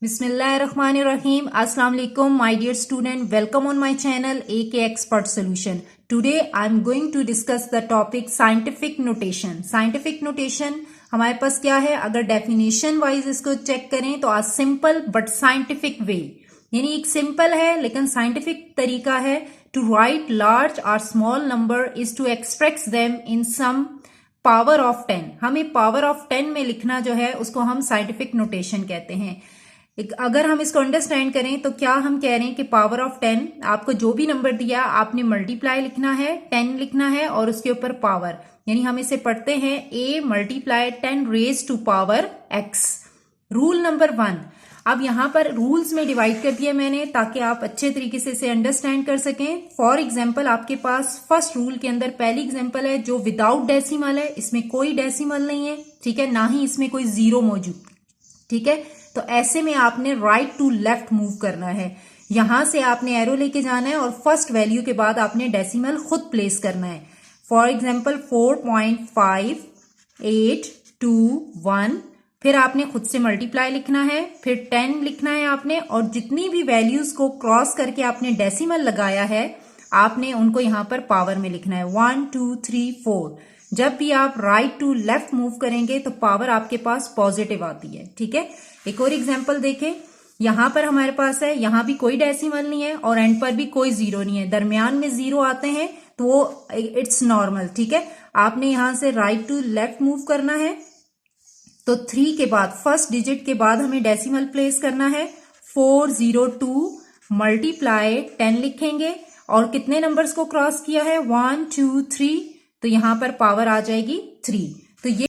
Bismillahirrahmanirrahim. Assalamu alaikum, my dear student. Welcome on my channel AK Expert Solution. Today I am going to discuss the topic scientific notation. Scientific notation हमारे पास क्या है? अगर definition wise इसको check करें तो a simple but scientific way, यानी एक simple है लेकिन साइंटिफिक तरीका है to write large or small number is to express them in some power of 10. हमें पावर ऑफ 10 में लिखना जो है उसको हम साइंटिफिक नोटेशन कहते हैं. अगर हम इसको अंडरस्टैंड करें तो क्या हम कह रहे हैं कि पावर ऑफ 10, आपको जो भी नंबर दिया आपने मल्टीप्लाई लिखना है, 10 लिखना है और उसके ऊपर पावर, यानी हम इसे पढ़ते हैं a multiply 10 raise to power x. Rule number 1. अब यहां पर रूल्स में डिवाइड कर दिया मैंने ताकि आप अच्छे तरीके से इसे अंडरस्टैंड कर सकें. फॉर एग्जाम्पल आपके पास फर्स्ट रूल के अंदर पहली एग्जाम्पल है जो विदाउट डेसिमल है, इसमें कोई डेसिमल नहीं है, ठीक है, ना ही इसमें कोई जीरो मौजूद, ठीक है. तो ऐसे में आपने राइट टू लेफ्ट मूव करना है. यहां से आपने एरो लेके जाना है और फर्स्ट वैल्यू के बाद आपने डेसिमल खुद प्लेस करना है. फॉर एग्जाम्पल 4.5821, फिर आपने खुद से मल्टीप्लाई लिखना है, फिर 10 लिखना है आपने, और जितनी भी वैल्यूज को क्रॉस करके आपने डेसिमल लगाया है आपने उनको यहां पर पावर में लिखना है. 1 2 3 4. जब भी आप राइट टू लेफ्ट मूव करेंगे तो पावर आपके पास पॉजिटिव आती है, ठीक है. एक और एग्जांपल देखें. यहां पर हमारे पास है, यहां भी कोई डेसिमल नहीं है और एंड पर भी कोई जीरो नहीं है, दरमियान में जीरो आते हैं तो वो इट्स नॉर्मल, ठीक है. आपने यहां से राइट टू लेफ्ट मूव करना है तो 3 के बाद फर्स्ट डिजिट के बाद हमें डेसिमल प्लेस करना है. 402 मल्टीप्लाई 10 लिखेंगे और कितने नंबर्स को क्रॉस किया है? 1 2 3. तो यहां पर पावर आ जाएगी 3. तो ये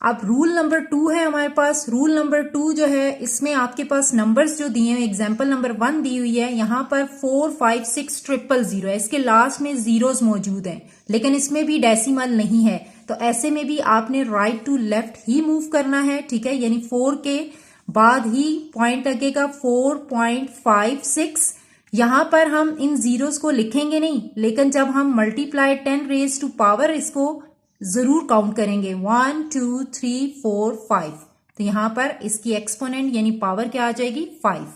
अब रूल नंबर 2 है हमारे पास. रूल नंबर 2 जो है इसमें आपके पास नंबर्स जो दिए हैं, एग्जाम्पल नंबर 1 दी हुई है, यहां पर 4 5 6 000 है, इसके लास्ट में जीरोस मौजूद हैं लेकिन इसमें भी डेसिमल नहीं है. तो ऐसे में भी आपने राइट टू लेफ्ट ही मूव करना है, ठीक है, यानी 4 के बाद ही पॉइंट लगेगा 4.56. यहां पर हम इन जीरोस को लिखेंगे नहीं, लेकिन जब हम मल्टीप्लाई 10 रेज टू पावर इसको जरूर काउंट करेंगे. 1 2 3 4 5. तो यहां पर इसकी एक्सपोनेंट यानी पावर क्या आ जाएगी? 5.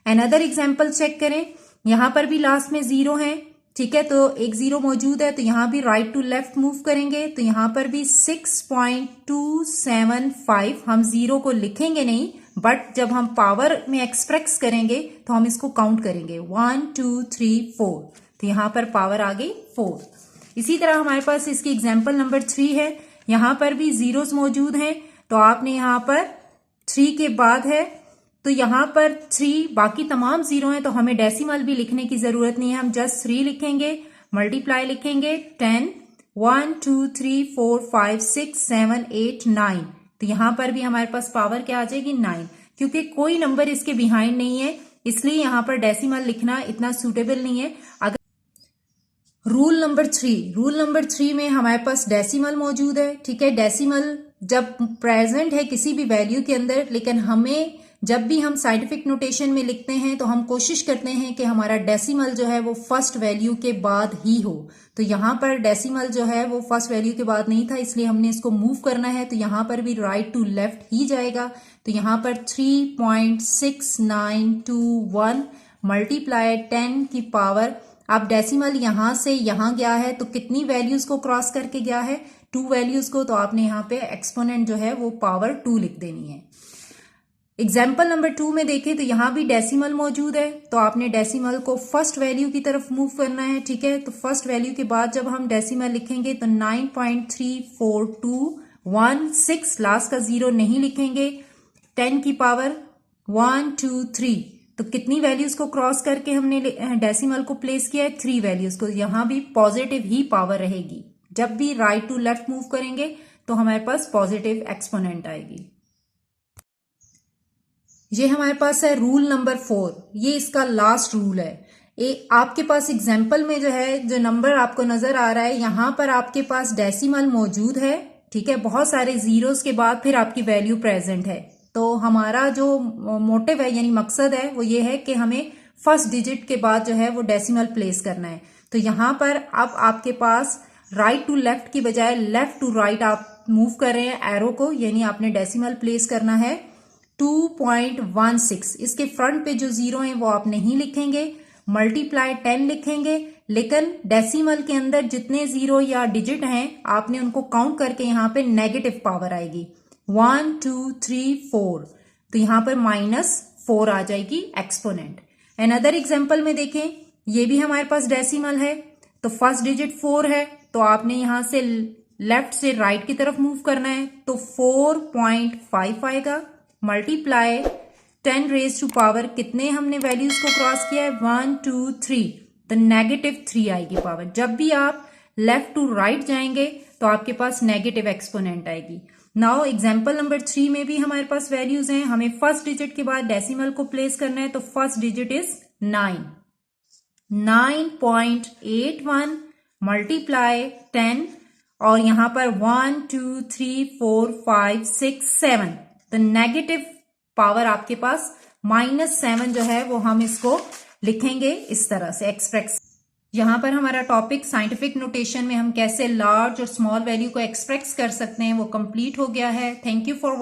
अनदर एग्जाम्पल चेक करें. यहां पर भी लास्ट में जीरो है, ठीक है, तो एक जीरो मौजूद है तो यहां भी राइट टू लेफ्ट मूव करेंगे तो यहां पर भी 6.275. हम जीरो को लिखेंगे नहीं बट जब हम पावर में एक्सप्रेस करेंगे तो हम इसको काउंट करेंगे 1 2 3 4. तो यहां पर पावर आ गई 4. इसी तरह हमारे पास इसकी एग्जाम्पल नंबर 3 है. यहां पर भी जीरोस मौजूद हैं तो आपने यहां पर 3 के बाद है तो यहां पर 3, बाकी तमाम जीरो हैं तो हमें डेसिमल भी लिखने की जरूरत नहीं है, हम जस्ट 3 लिखेंगे, मल्टीप्लाई लिखेंगे 10 1 2 3 4 5 6 7 8 9. तो यहां पर भी हमारे पास पावर क्या आ जाएगी? 9. क्योंकि कोई नंबर इसके बिहाइंड नहीं है इसलिए यहां पर डेसिमल लिखना इतना सूटेबल नहीं है. अगर रूल नंबर 3 में हमारे पास डेसिमल मौजूद है, ठीक है. डेसिमल जब प्रेजेंट है किसी भी वैल्यू के अंदर, लेकिन हमें जब भी हम साइंटिफिक नोटेशन में लिखते हैं तो हम कोशिश करते हैं कि हमारा डेसिमल जो है वो फर्स्ट वैल्यू के बाद ही हो. तो यहां पर डेसिमल जो है वो फर्स्ट वैल्यू के बाद नहीं था इसलिए हमने इसको मूव करना है तो यहां पर भी राइट टू लेफ्ट ही जाएगा. तो यहां पर 3.6921 मल्टीप्लाई 10 की पावर. अब डेसिमल यहां से यहां गया है तो कितनी वैल्यूज को क्रॉस करके गया है? 2 वैल्यूज को. तो आपने यहां पे एक्सपोनेंट जो है वो पावर 2 लिख देनी है. एग्जाम्पल नंबर 2 में देखें तो यहां भी डेसिमल मौजूद है तो आपने डेसिमल को फर्स्ट वैल्यू की तरफ मूव करना है, ठीक है. तो फर्स्ट वैल्यू के बाद जब हम डेसिमल लिखेंगे तो 9.3421 लास्ट का जीरो नहीं लिखेंगे. 10 की पावर 1 2 3. तो कितनी वैल्यूज को क्रॉस करके हमने डेसिमल को प्लेस किया है? 3 वैल्यूज को. यहां भी पॉजिटिव ही पावर रहेगी. जब भी राइट टू लेफ्ट मूव करेंगे तो हमारे पास पॉजिटिव एक्सपोनेंट आएगी. ये हमारे पास है रूल नंबर 4. ये इसका लास्ट रूल है. आपके पास एग्जाम्पल में जो है जो नंबर आपको नजर आ रहा है यहां पर आपके पास डेसिमल मौजूद है, ठीक है, बहुत सारे जीरोस के बाद फिर आपकी वैल्यू प्रेजेंट है. तो हमारा जो मोटिव है यानी मकसद है वो ये है कि हमें फर्स्ट डिजिट के बाद जो है वो डेसिमल प्लेस करना है. तो यहां पर अब आपके पास राइट टू लेफ्ट की बजाय लेफ्ट टू राइट आप मूव कर रहे हैं एरो को, यानी आपने डेसिमल प्लेस करना है 2.16। इसके फ्रंट पे जो जीरो है वो आप नहीं लिखेंगे, मल्टीप्लाई 10 लिखेंगे, लेकिन डेसिमल के अंदर जितने जीरो या डिजिट हैं आपने उनको काउंट करके यहाँ पे नेगेटिव पावर आएगी 1 2 3 4, तो यहाँ पर -4 आ जाएगी एक्सपोनेंट। अनदर एग्जाम्पल में देखें, ये भी हमारे पास डेसिमल है, तो फर्स्ट डिजिट 4 है, तो आपने यहां से लेफ्ट से राइट की तरफ मूव करना है, तो 4.5 आएगा, मल्टीप्लाई 10 रेज टू पावर, कितने हमने वैल्यूज को क्रॉस किया है 1 2 3, तो -3 आएगी पावर। जब भी आप लेफ्ट टू राइट जाएंगे तो आपके पास नेगेटिव एक्सपोनेंट आएगी। नाउ एग्जाम्पल नंबर 3 में भी हमारे पास वैल्यूज हैं, हमें फर्स्ट डिजिट के बाद डेसिमल को प्लेस करना है, तो फर्स्ट डिजिट इज 9.81 मल्टीप्लाई 10, और यहां पर 1 2 3 4 5 6 7, तो नेगेटिव पावर आपके पास -7 जो है वो हम इसको लिखेंगे इस तरह से एक्सप्रेस। यहां पर हमारा टॉपिक साइंटिफिक नोटेशन में हम कैसे लार्ज और स्मॉल वैल्यू को एक्सप्रेस कर सकते हैं वो कंप्लीट हो गया है। Thank you for